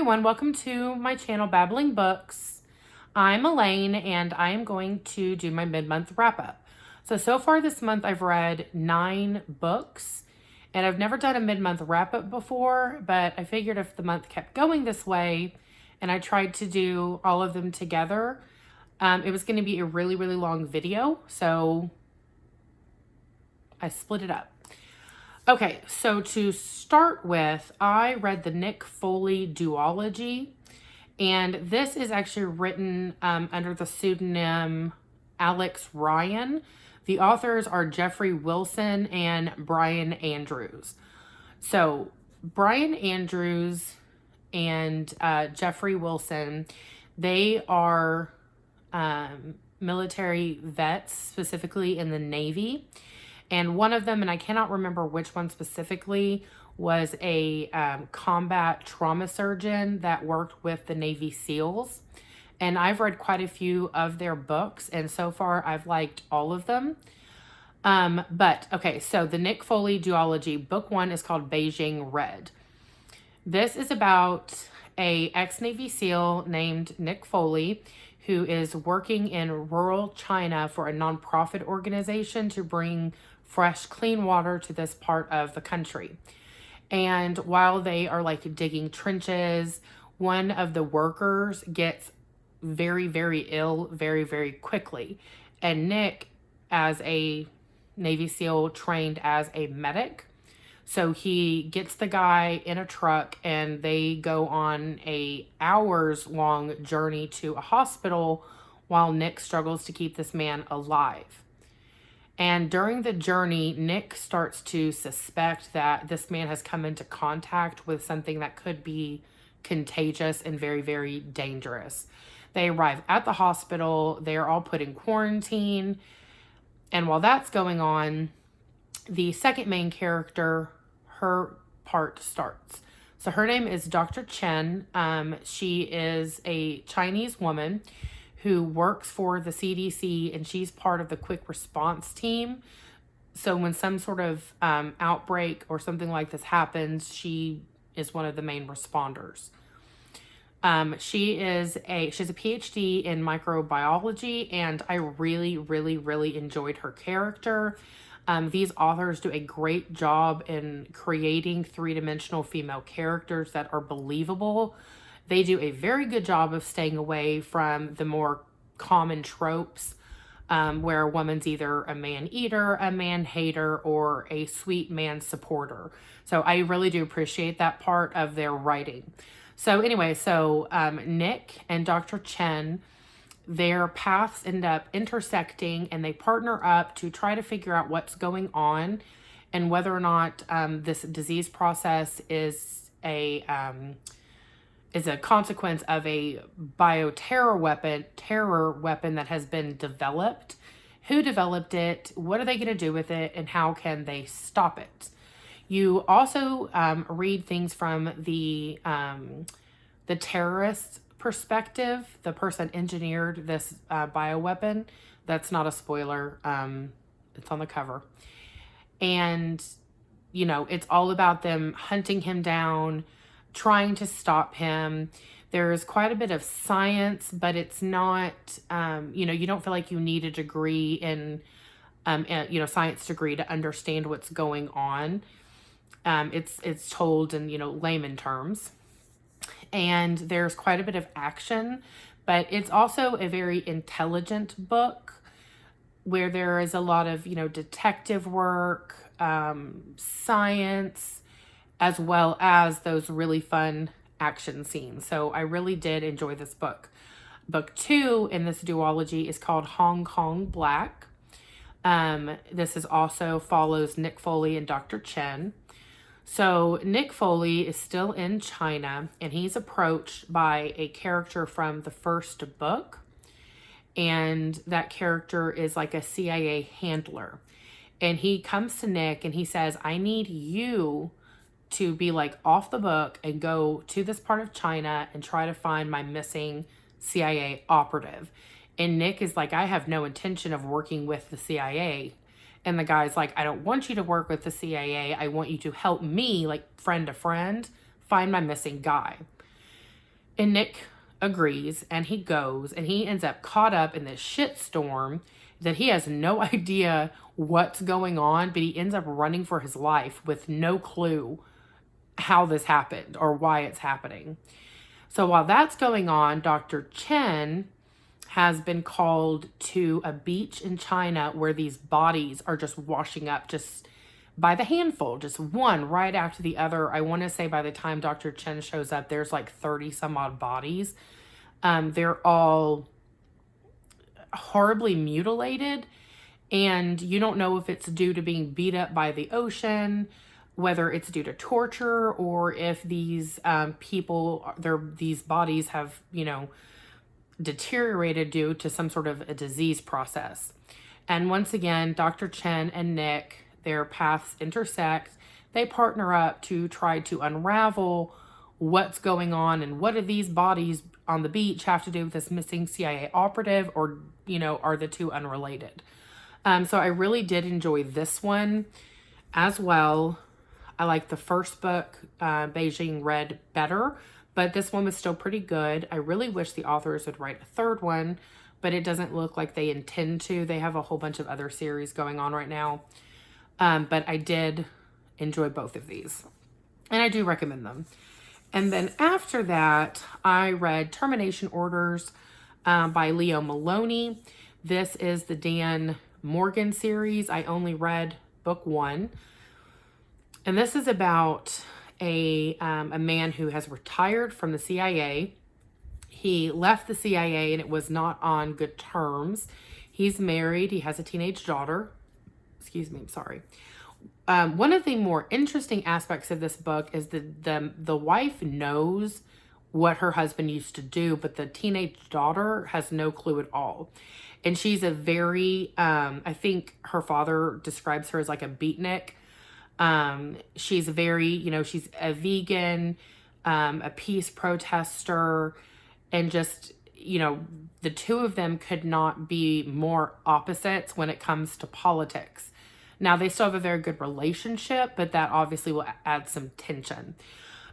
everyone, welcome to my channel Babbling Books. I'm Elaine and I am going to do my mid-month wrap-up. So far this month I've read 9 books and I've never done a mid-month wrap-up before, but I figured if the month kept going this way and I tried to do all of them together, it was going to be a really long video, so I split it up. Okay, so to start with, I read the Nick Foley duology, and this is actually written under the pseudonym Alex Ryan. The authors are Jeffrey Wilson and Brian Andrews. So Brian Andrews and Jeffrey Wilson, they are military vets, specifically in the Navy. And one of them, and I cannot remember which one specifically, was a combat trauma surgeon that worked with the Navy SEALs. And I've read quite a few of their books, and so far I've liked all of them. Okay, so the Nick Foley duology, book 1 is called Beijing Red. This is about a ex-Navy SEAL named Nick Foley who is working in rural China for a nonprofit organization to bring fresh, clean water to this part of the country. And while they are like digging trenches, one of the workers gets very ill very quickly. And Nick, as a Navy SEAL trained as a medic, so he gets the guy in a truck and they go on a hours-long journey to a hospital while Nick struggles to keep this man alive. And during the journey, Nick starts to suspect that this man has come into contact with something that could be contagious and very dangerous. They arrive at the hospital. They are all put in quarantine. And while that's going on, the second main character, her part starts. So her name is Dr. Chen. She is a Chinese woman who works for the CDC, and she's part of the quick response team. So when some sort of outbreak or something like this happens, she is one of the main responders. She has a PhD in microbiology, and I really enjoyed her character. These authors do a great job in creating 3-dimensional female characters that are believable. They do a very good job of staying away from the more common tropes where a woman's either a man-eater, a man-hater, or a sweet man supporter. So I really do appreciate that part of their writing. So anyway, Nick and Dr. Chen, their paths end up intersecting and they partner up to try to figure out what's going on and whether or not this disease process is a consequence of a terror weapon that has been developed. Who developed it? What are they going to do with it? And how can they stop it? You also read things from the terrorist perspective, the person engineered this bioweapon. That's not a spoiler. It's on the cover. And, it's all about them hunting him down, trying to stop him. There's quite a bit of science, but it's not, you don't feel like you need a degree in, science degree to understand what's going on. It's told in, layman terms. And there's quite a bit of action, but it's also a very intelligent book where there is a lot of, detective work, science, as well as those really fun action scenes. So I really did enjoy this book. Book 2 in this duology is called Hong Kong Black. This is also follows Nick Foley and Dr. Chen. So Nick Foley is still in China, and he's approached by a character from the first book, and that character is like a CIA handler. And he comes to Nick and he says, I need you to be like off the book and go to this part of China and try to find my missing CIA operative. And Nick is like, I have no intention of working with the CIA. And the guy's like, I don't want you to work with the CIA. I want you to help me, like friend to friend, find my missing guy. And Nick agrees, and he goes, and he ends up caught up in this shitstorm that he has no idea what's going on, but he ends up running for his life with no clue how this happened or why it's happening. So while that's going on, Dr. Chen has been called to a beach in China where these bodies are just washing up just by the handful, just one right after the other. I want to say by the time Dr. Chen shows up, there's like 30 some odd bodies. They're all horribly mutilated, and you don't know if it's due to being beat up by the ocean, whether it's due to torture, or if these these bodies have, deteriorated due to some sort of a disease process. And once again, Dr. Chen and Nick, their paths intersect. They partner up to try to unravel what's going on and what do these bodies on the beach have to do with this missing CIA operative, or, are the two unrelated? So I really did enjoy this one as well. I like the first book, Beijing Red, better, but this one was still pretty good. I really wish the authors would write a third one, but it doesn't look like they intend to. They have a whole bunch of other series going on right now. But I did enjoy both of these, and I do recommend them. And then after that, I read Termination Orders by Leo Maloney. This is the Dan Morgan series. I only read book 1. And this is about a man who has retired from the CIA. He left the CIA and it was not on good terms. He's married. He has a teenage daughter. Excuse me, I'm sorry. One of the more interesting aspects of this book is the wife knows what her husband used to do, but the teenage daughter has no clue at all. And she's a very, I think her father describes her as like a beatnik. She's very, she's a vegan, a peace protester, and just, the two of them could not be more opposites when it comes to politics. Now, they still have a very good relationship, but that obviously will add some tension.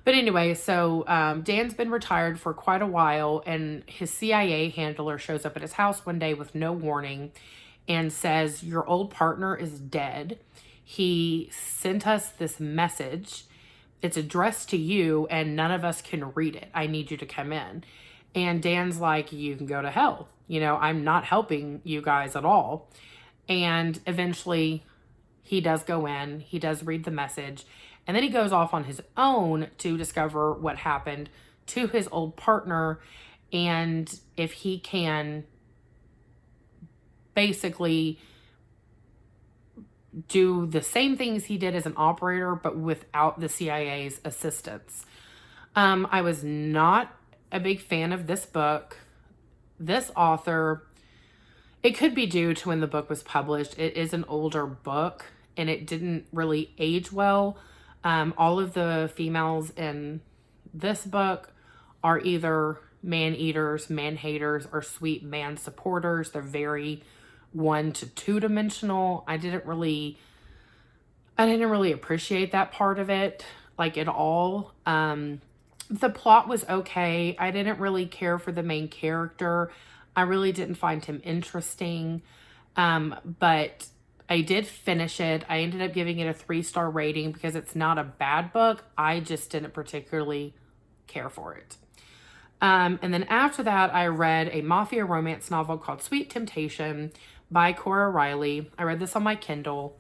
But anyway, so Dan's been retired for quite a while, and his CIA handler shows up at his house one day with no warning and says, "Your old partner is dead. He sent us this message. It's addressed to you, and none of us can read it. I need you to come in." And Dan's like, "You can go to hell. I'm not helping you guys at all." And eventually he does go in, he does read the message, and then he goes off on his own to discover what happened to his old partner, and if he can basically do the same things he did as an operator, but without the CIA's assistance. I was not a big fan of this book. This author, it could be due to when the book was published. It is an older book, and it didn't really age well. All of the females in this book are either man-eaters, man-haters, or sweet man supporters. They're very 1 to 2 dimensional. I didn't really appreciate that part of it, like, at all. The plot was okay. I didn't really care for the main character. I really didn't find him interesting. But I did finish it. I ended up giving it a 3-star rating because it's not a bad book. I just didn't particularly care for it. And then after that, I read a mafia romance novel called Sweet Temptation by Cora Riley. I read this on my Kindle.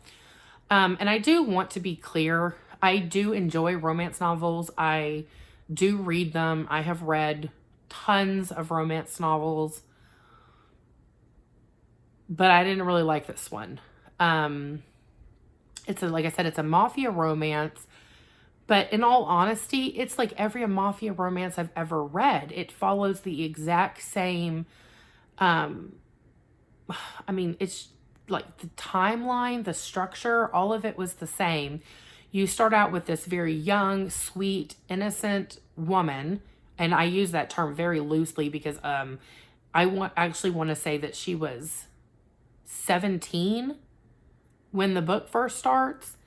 And I do want to be clear. I do enjoy romance novels. I do read them. I have read tons of romance novels, but I didn't really like this one. Like I said, it's a mafia romance, but in all honesty, it's like every mafia romance I've ever read. It follows the exact same, it's like the timeline, the structure, all of it was the same. You start out with this very young, sweet, innocent woman, and I use that term very loosely because I actually want to say that she was 17 when the book first starts,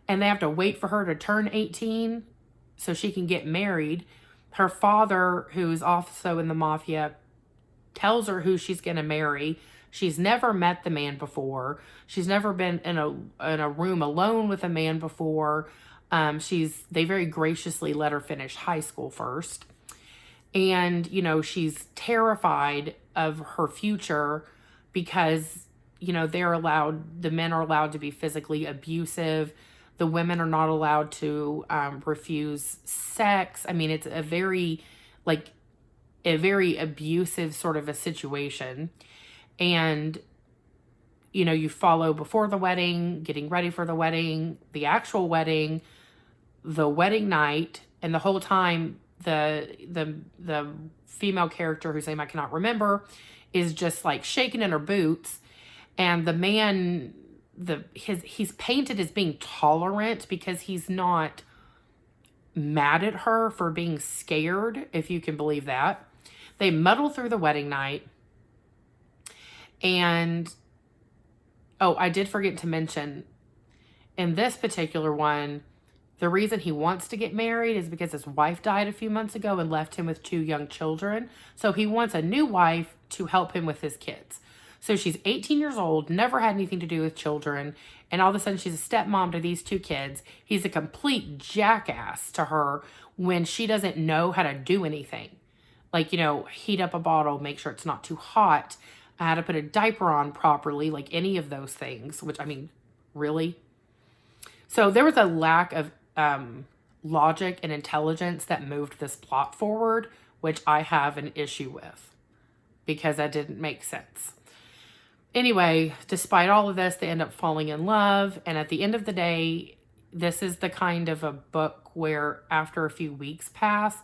and they have to wait for her to turn 18 so she can get married. Her father, who's also in the mafia, tells her who she's going to marry. She's never met the man before. She's never been in a room alone with a man before. They very graciously let her finish high school first. And, she's terrified of her future because, the men are allowed to be physically abusive. The women are not allowed to refuse sex. I mean, it's a very abusive sort of a situation. And, you follow before the wedding, getting ready for the wedding, the actual wedding, the wedding night, and the whole time the female character whose name I cannot remember is just like shaking in her boots. And the man, he's painted as being tolerant because he's not mad at her for being scared, if you can believe that. They muddle through the wedding night. And, I did forget to mention, in this particular one, the reason he wants to get married is because his wife died a few months ago and left him with 2 young children. So he wants a new wife to help him with his kids. So she's 18 years old, never had anything to do with children, and all of a sudden she's a stepmom to these 2 kids. He's a complete jackass to her when she doesn't know how to do anything. Like, heat up a bottle, make sure it's not too hot, how to put a diaper on properly, like any of those things, which, I mean, really? So there was a lack of logic and intelligence that moved this plot forward, which I have an issue with because that didn't make sense. Anyway, despite all of this, they end up falling in love. And at the end of the day, this is the kind of a book where after a few weeks pass,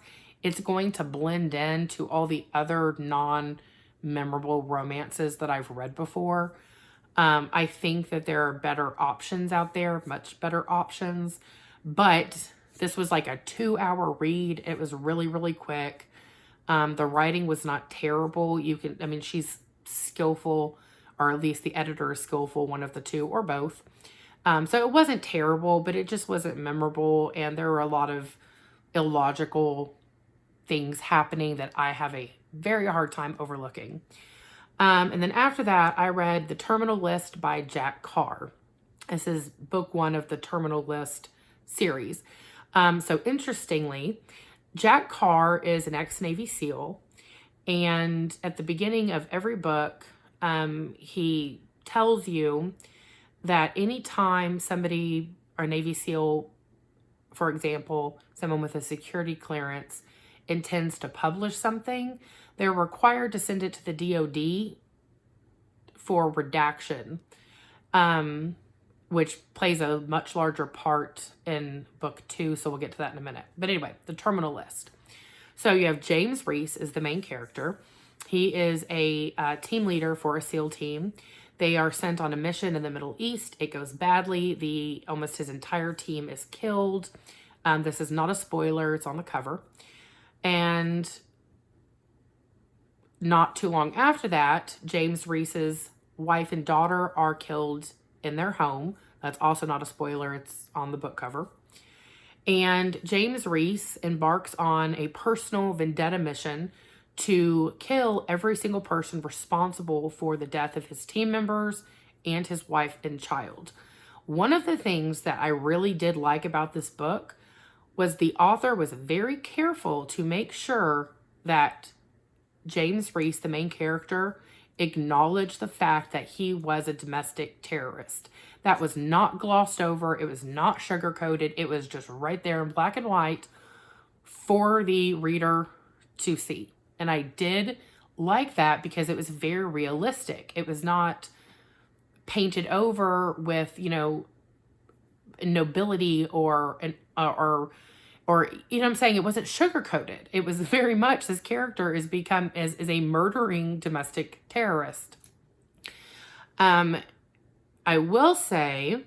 it's going to blend into all the other non-memorable romances that I've read before. I think that there are better options out there, much better options. But this was like a 2-hour read. It was really, really quick. The writing was not terrible. She's skillful, or at least the editor is skillful, one of the two, or both. So it wasn't terrible, but it just wasn't memorable. And there were a lot of illogical things happening that I have a very hard time overlooking. And then after that, I read The Terminal List by Jack Carr. This is book 1 of the Terminal List series. So interestingly, Jack Carr is an ex-Navy SEAL. And at the beginning of every book, he tells you that anytime somebody, or Navy SEAL, for example, someone with a security clearance, intends to publish something, they're required to send it to the DOD for redaction, which plays a much larger part in book 2, so we'll get to that in a minute. But anyway, The Terminal List. So you have James Reese is the main character. He is a team leader for a SEAL team. They are sent on a mission in the Middle East. It goes badly. Almost his entire team is killed. This is not a spoiler. It's on the cover. And not too long after that, James Reese's wife and daughter are killed in their home. That's also not a spoiler. It's on the book cover. And James Reese embarks on a personal vendetta mission to kill every single person responsible for the death of his team members and his wife and child. One of the things that I really did like about this book was the author was very careful to make sure that James Reese, the main character, acknowledged the fact that he was a domestic terrorist. That was not glossed over. It was not sugar-coated. It was just right there in black and white for the reader to see. And I did like that because it was very realistic. It was not painted over with, nobility or you know what I'm saying? It wasn't sugar-coated. It was very much, this character is a murdering domestic terrorist. I will say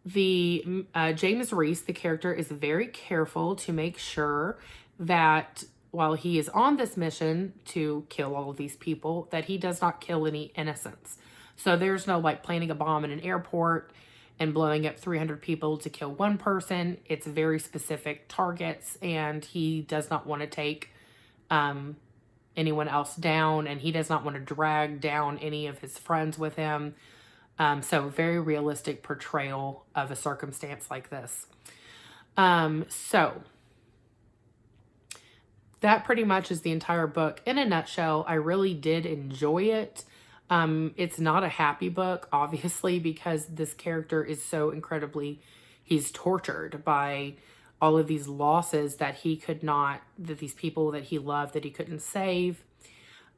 the James Reese, the character, is very careful to make sure that while he is on this mission to kill all of these people, that he does not kill any innocents. So there's no planting a bomb in an airport and blowing up 300 people to kill one person. It's very specific targets, and he does not want to take anyone else down, and he does not want to drag down any of his friends with him. So very realistic portrayal of a circumstance like this. So that pretty much is the entire book in a nutshell. I really did enjoy it. It's not a happy book, obviously, because this character is so incredibly, he's tortured by all of these losses that he could not, that these people that he loved that he couldn't save.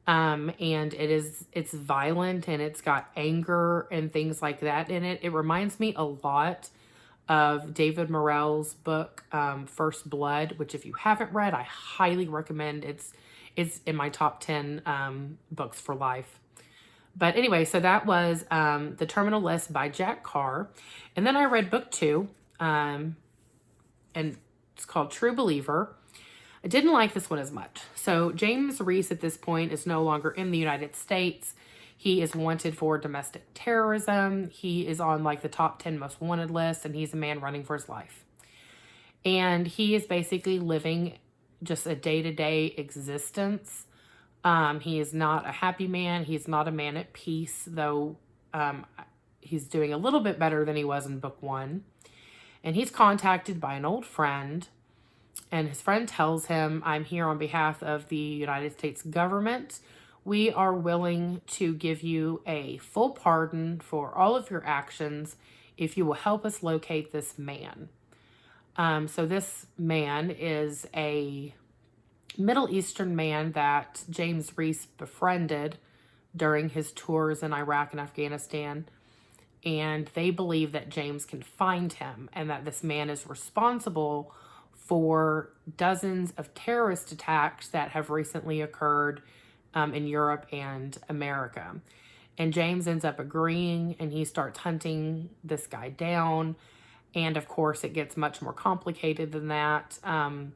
And it's violent, and it's got anger and things like that in it. It reminds me a lot of David Morrell's book, First Blood, which if you haven't read, I highly recommend. It's in my top 10 books for life. But anyway, so that was The Terminal List by Jack Carr. And then I read book 2, and it's called True Believer. I didn't like this one as much. So James Reese at this point is no longer in the United States. He is wanted for domestic terrorism. He is on like the top 10 most wanted list, and he's a man running for his life. And he is basically living just a day-to-day existence. He is not a happy man. He's not a man at peace, though he's doing a little bit better than he was in book 1. And he's contacted by an old friend, and his friend tells him, I'm here on behalf of the United States government. We are willing to give you a full pardon for all of your actions if you will help us locate this man. So this man is a Middle Eastern man that James Reese befriended during his tours in Iraq and Afghanistan. And they believe that James can find him, and that this man is responsible for dozens of terrorist attacks that have recently occurred in Europe and America. And James ends up agreeing, and he starts hunting this guy down. And of course, it gets much more complicated than that. And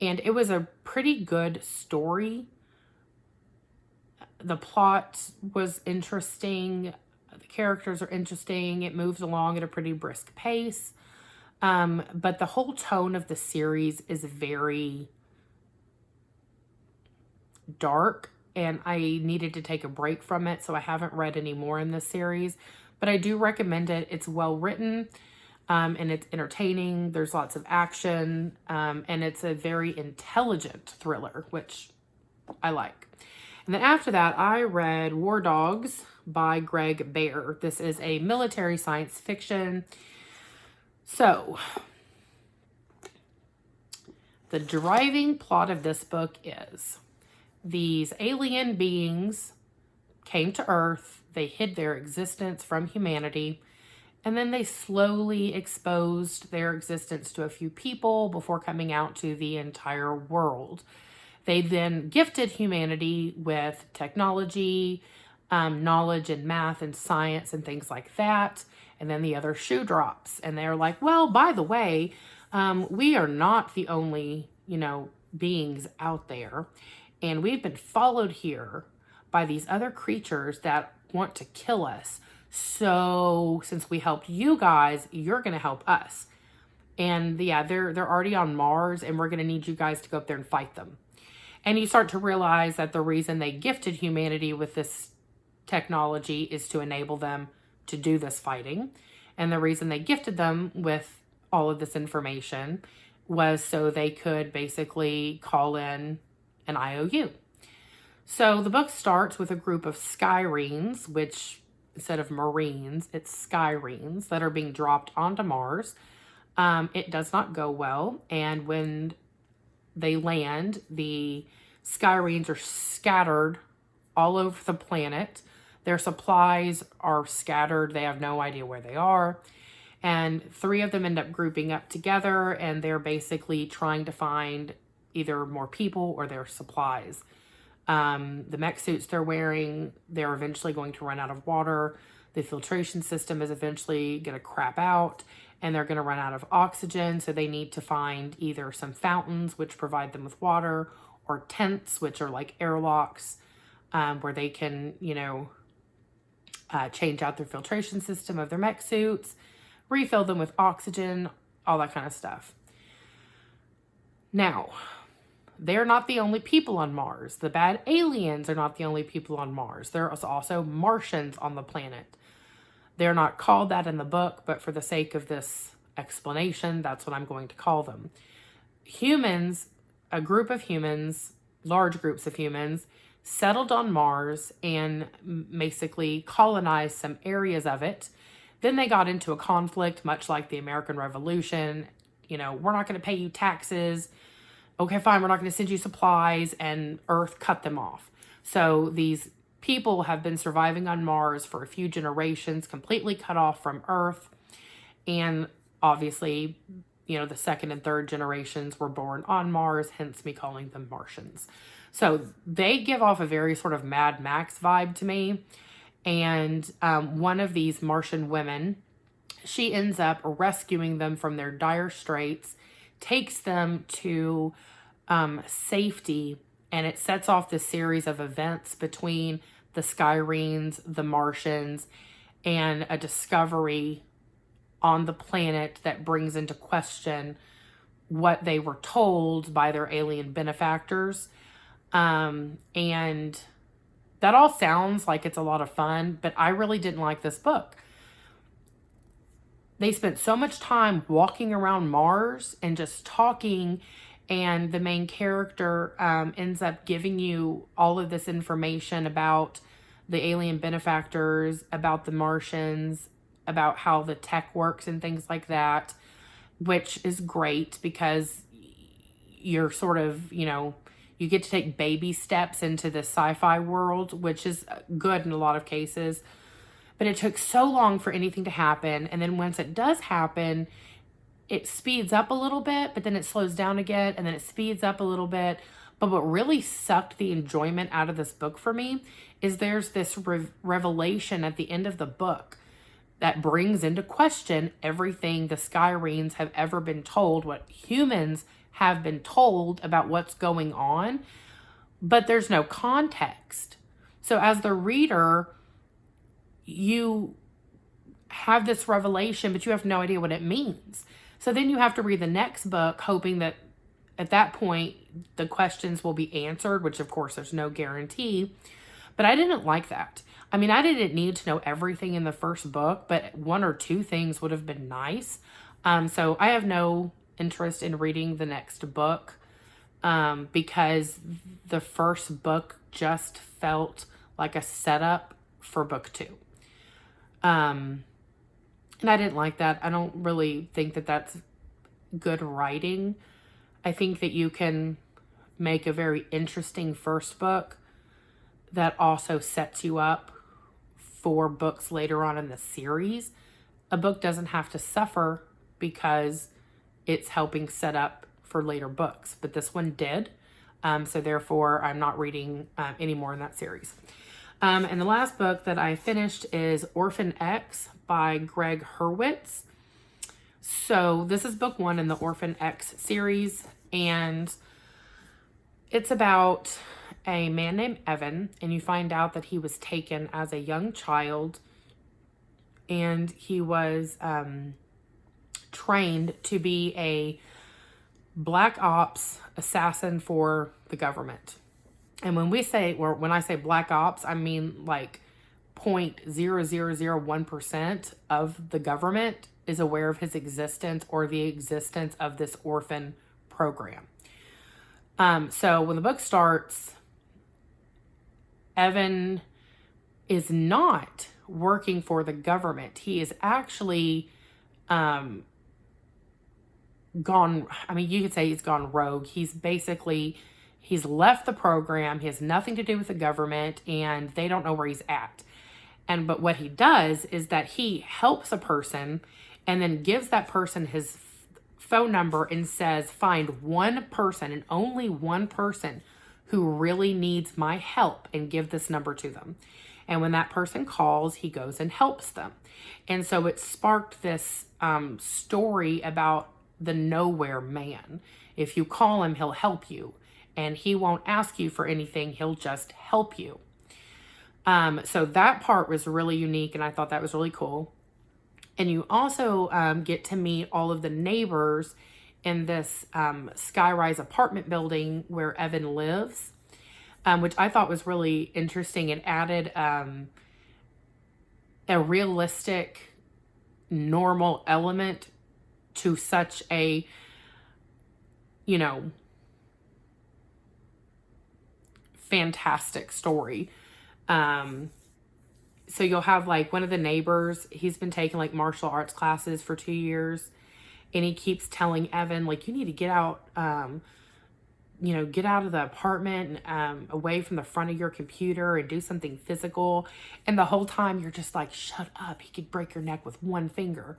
it was a pretty good story. The plot was interesting. The characters are interesting. It moves along at a pretty brisk pace. But the whole tone of the series is very dark, and I needed to take a break from it, so I haven't read any more in this series. But I do recommend it. It's well written, and it's entertaining. There's lots of action, and it's a very intelligent thriller, which I like. And then after that, I read War Dogs by Greg Bear. This is a military science fiction. So, the driving plot of this book is these alien beings came to Earth, they hid their existence from humanity, and then they slowly exposed their existence to a few people before coming out to the entire world. They then gifted humanity with technology, knowledge in math and science and things like that. And then the other shoe drops, and they're like, well, by the way, we are not the only, beings out there. And we've been followed here by these other creatures that want to kill us. So since we helped you guys, you're going to help us. And yeah, they're already on Mars, and we're going to need you guys to go up there and fight them. And you start to realize that the reason they gifted humanity with this technology is to enable them to do this fighting. And the reason they gifted them with all of this information was so they could basically call in an IOU. So the book starts with a group of Skyrenes, which instead of Marines, it's Skyrenes that are being dropped onto Mars. It does not go well. And when they land, the Skyrenes are scattered all over the planet. Their supplies are scattered. They have no idea where they are. And 3 of them end up grouping up together, and they're basically trying to find either more people or their supplies. The mech suits they're wearing, they're eventually going to run out of water. The filtration system is eventually going to crap out, and they're going to run out of oxygen. So they need to find either some fountains, which provide them with water, or tents, which are like airlocks, where they can, change out their filtration system of their mech suits. refill them with oxygen, all that kind of stuff. Now, they're not the only people on Mars. The bad aliens are not the only people on Mars. There's also Martians on the planet. They're not called that in the book, but for the sake of this explanation, that's what I'm going to call them. Humans, a group of humans, large groups of humans, settled on Mars and basically colonized some areas of it. Then they got into a conflict, much like the American Revolution. You know, we're not going to pay you taxes. Okay, fine, we're not going to send you supplies, and Earth cut them off. So these people have been surviving on Mars for a few generations, completely cut off from Earth. And obviously, you know, the second and third generations were born on Mars, hence me calling them Martians. So they give off a very sort of Mad Max vibe to me. And one of these Martian women, she ends up rescuing them from their dire straits, takes them to safety, and it sets off this series of events between the Skyrenes, the Martians, and a discovery on the planet that brings into question what they were told by their alien benefactors. And that all sounds like it's a lot of fun, but I really didn't like this book. They spent so much time walking around Mars and just talking, and the main character ends up giving you all of this information about the alien benefactors, about the Martians, about how the tech works and things like that, which is great because you're sort of, you know, you get to take baby steps into the sci-fi world, which is good in a lot of cases. But it took so long for anything to happen. And then once it does happen, it speeds up a little bit, but then it slows down again, and then it speeds up a little bit. But what really sucked the enjoyment out of this book for me is there's this revelation at the end of the book that brings into question everything the Skyrenes have ever been told, what humans have been told about what's going on, but there's no context. So as the reader, you have this revelation, but you have no idea what it means. So then you have to read the next book, hoping that at that point the questions will be answered, which of course there's no guarantee. But I didn't like that. I mean, I didn't need to know everything in the first book, but one or two things would have been nice. So I have no interest in reading the next book because the first book just felt like a setup for book two. And I didn't like that. I don't really think that that's good writing. I think that you can make a very interesting first book that also sets you up for books later on in the series. A book doesn't have to suffer because it's helping set up for later books, but this one did. So therefore, I'm not reading any more in that series. And the last book that I finished is Orphan X by Greg Hurwitz. So this is book one in the Orphan X series, and it's about a man named Evan, and you find out that he was taken as a young child, and he was trained to be a black ops assassin for the government. And when I say black ops, I mean like 0.0001% of the government is aware of his existence or the existence of this orphan program. So when the book starts, Evan is not working for the government. He is actually gone. I mean, you could say he's gone rogue. He's left the program. He has nothing to do with the government, and they don't know where he's at. But what he does is that he helps a person and then gives that person his phone number and says, find one person and only one person who really needs my help and give this number to them. And when that person calls, he goes and helps them. And so it sparked this story about the nowhere man. If you call him, he'll help you. And he won't ask you for anything. He'll just help you. So that part was really unique, and I thought that was really cool. And you also get to meet all of the neighbors in this skyrise apartment building where Evan lives, which I thought was really interesting. It added a realistic, normal element to such a, you know, fantastic story. So you'll have like one of the neighbors, he's been taking like martial arts classes for 2 years, and he keeps telling Evan, like, you need to get out, get out of the apartment, away from the front of your computer and do something physical. And the whole time you're just like, shut up. He could break your neck with one finger.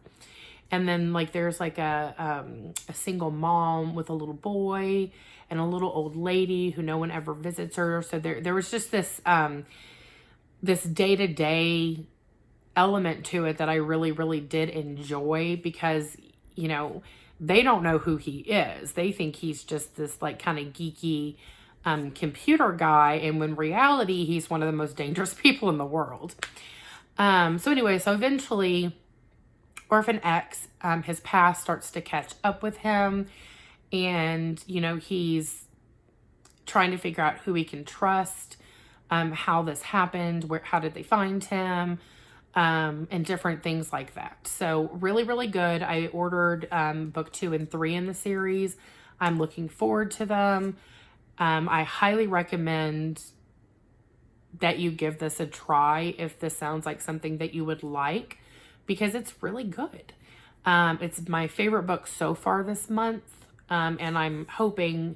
And then like there's like a single mom with a little boy and a little old lady who no one ever visits her. So there was just this this day-to-day element to it that I really, really did enjoy, because, you know, they don't know who he is. They think he's just this like kind of geeky computer guy. And when reality, he's one of the most dangerous people in the world. So anyway, so eventually Orphan X, his past starts to catch up with him. And, you know, he's trying to figure out who he can trust, how this happened, how did they find him, and different things like that. So really, really good. I ordered book 2 and 3 in the series. I'm looking forward to them. I highly recommend that you give this a try if this sounds like something that you would like, because it's really good. It's my favorite book so far this month, and I'm hoping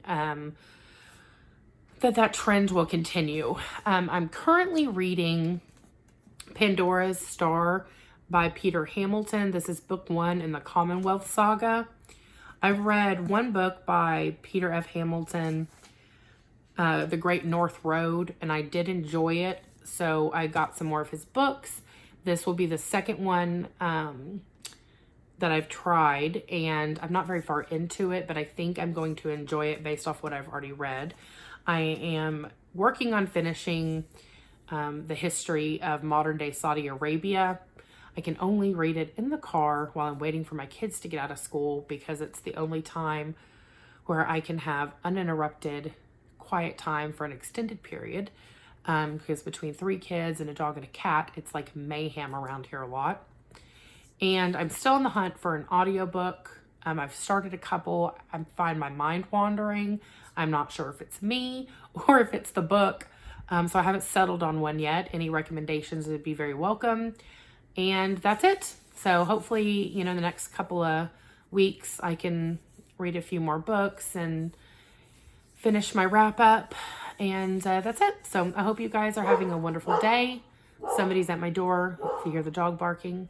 that trend will continue. I'm currently reading Pandoras Star by Peter Hamilton. This is book 1 in the Commonwealth saga. I've read one book by Peter F. Hamilton, The Great North Road, and I did enjoy it, so I got some more of his books. This will be the second one that I've tried, and I'm not very far into it, but I think I'm going to enjoy it based off what I've already read. I am working on finishing the history of modern-day Saudi Arabia. I can only read it in the car while I'm waiting for my kids to get out of school, because it's the only time where I can have uninterrupted quiet time for an extended period. Because between 3 kids and a dog and a cat, it's like mayhem around here a lot. And I'm still on the hunt for an audiobook. I've started a couple. I find my mind wandering. I'm not sure if it's me or if it's the book. So I haven't settled on one yet. Any recommendations would be very welcome. And that's it. So hopefully, you know, in the next couple of weeks, I can read a few more books and finish my wrap up. And that's it. So I hope you guys are having a wonderful day. Somebody's at my door. If you hear the dog barking.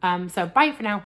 So bye for now.